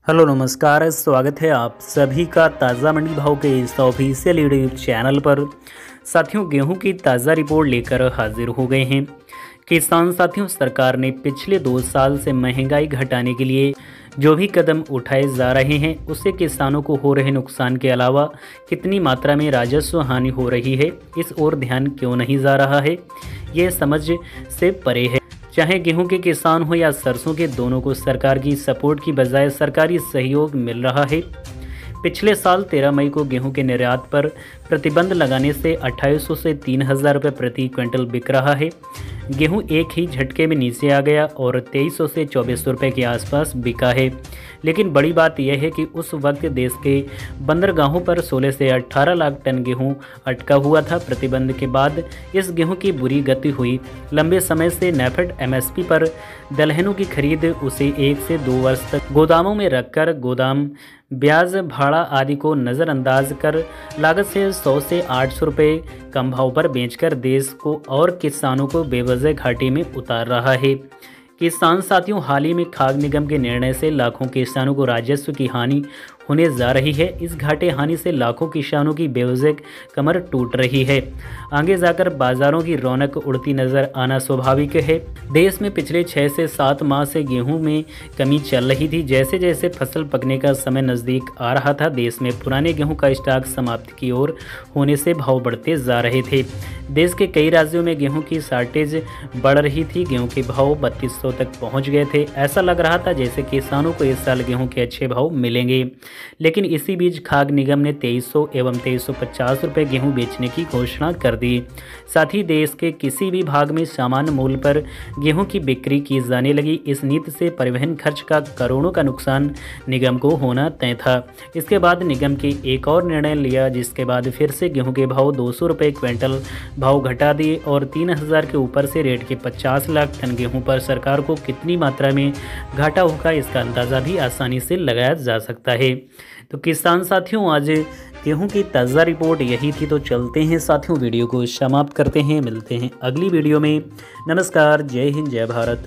Hello नमस्कार, स्वागत है आप सभी का ताज़ा मंडी भाव के इस ऑफिशियल यूट्यूब चैनल पर। साथियों, गेहूं की ताज़ा रिपोर्ट लेकर हाजिर हो गए हैं। किसान साथियों, सरकार ने पिछले 2 साल से महंगाई घटाने के लिए जो भी कदम उठाए जा रहे हैं, उससे किसानों को हो रहे नुकसान के अलावा कितनी मात्रा में राजस्व हानि हो रही है, इस ओर ध्यान क्यों नहीं जा रहा है, ये समझ से परे है। चाहे गेहूं के किसान हो या सरसों के, दोनों को सरकार की सपोर्ट की बजाय सरकारी सहयोग मिल रहा है। पिछले साल 13 मई को गेहूं के निर्यात पर प्रतिबंध लगाने से 2800 से 3000 रुपये प्रति क्विंटल बिक रहा है। गेहूं एक ही झटके में नीचे आ गया और 2300 से 2400 रुपये के आसपास बिका है। लेकिन बड़ी बात यह है कि उस वक्त देश के बंदरगाहों पर 16 से 18 लाख टन गेहूं अटका हुआ था। प्रतिबंध के बाद इस गेहूं की बुरी गति हुई। लंबे समय से नेफेड एमएसपी पर दलहनों की खरीद उसे 1 से 2 वर्ष तक गोदामों में रखकर गोदाम ब्याज, भाड़ा आदि को नज़रअंदाज कर लागत से 100 से 800 रुपये कम भाव पर बेचकर देश को और किसानों को बेवजह घाटे में उतार रहा है। किसान साथियों, हाल ही में खाद्य निगम के निर्णय से लाखों किसानों को राजस्व की हानि होने जा रही है। इस घाटे हानि से लाखों किसानों की बेवजह कमर टूट रही है। आगे जाकर बाजारों की रौनक उड़ती नजर आना स्वाभाविक है। देश में पिछले 6 से 7 माह से गेहूं में कमी चल रही थी। जैसे जैसे फसल पकने का समय नज़दीक आ रहा था, देश में पुराने गेहूं का स्टॉक समाप्ति की ओर होने से भाव बढ़ते जा रहे थे। देश के कई राज्यों में गेहूं की शॉर्टेज बढ़ रही थी। गेहूं के भाव 3200 तक पहुंच गए थे। ऐसा लग रहा था जैसे किसानों को इस साल गेहूं के अच्छे भाव मिलेंगे। लेकिन इसी बीच खाद्य निगम ने 2300 एवं 2350 रुपये गेहूं बेचने की घोषणा कर दी। साथ ही देश के किसी भी भाग में सामान्य मूल्य पर गेहूं की बिक्री की जाने लगी। इस नीति से परिवहन खर्च का करोड़ों का नुकसान निगम को होना तय था। इसके बाद निगम के एक और निर्णय लिया, जिसके बाद फिर से गेहूं के भाव 200 रुपये क्विंटल भाव घटा दिए और 3000 के ऊपर से रेट के 50 लाख टन गेहूं पर सरकार को कितनी मात्रा में घाटा होगा, इसका अंदाज़ा भी आसानी से लगाया जा सकता है। तो किसान साथियों, आज गेहूं की ताज़ा रिपोर्ट यही थी। तो चलते हैं साथियों, वीडियो को समाप्त करते हैं। मिलते हैं अगली वीडियो में। नमस्कार, जय हिंद, जय भारत।